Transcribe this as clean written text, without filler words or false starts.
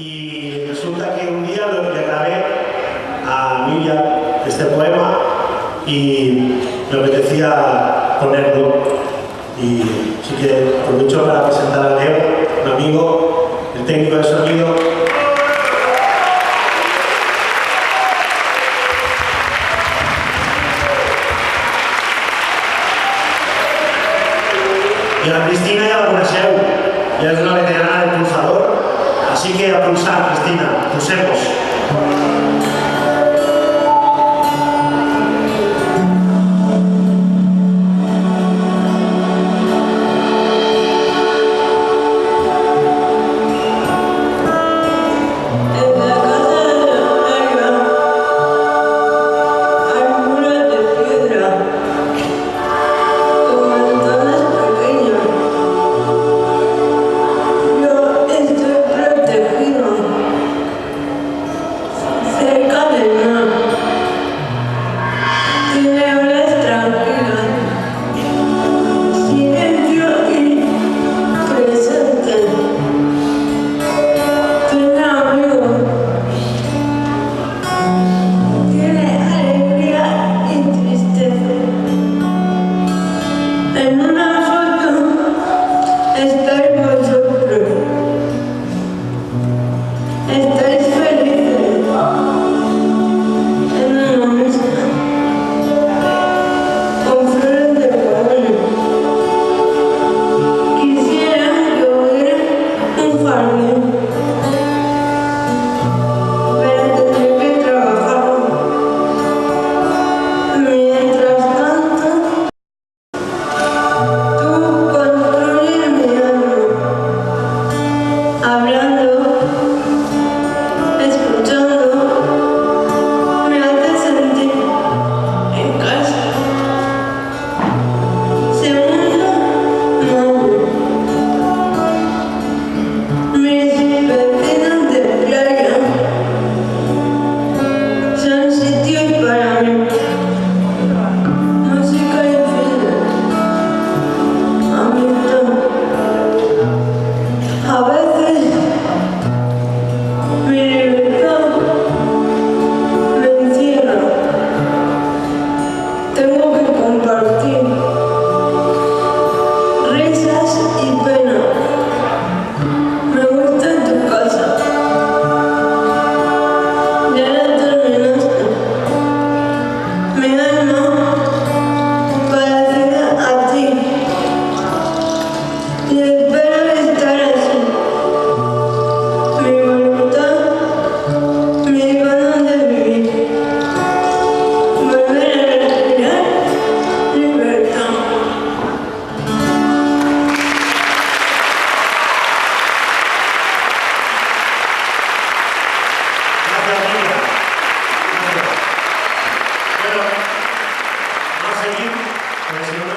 Y resulta que un día le grabé a Miriam este poema y me apetecía ponerlo. Y así que aprovecho para presentar a Leo, un amigo, el técnico de sonido. Y a la Cristina ya la coneixeu, ja és una veterana del pulsador, així que a pulsar, Cristina, pulsemos. Bueno, vamos a seguir, porque si no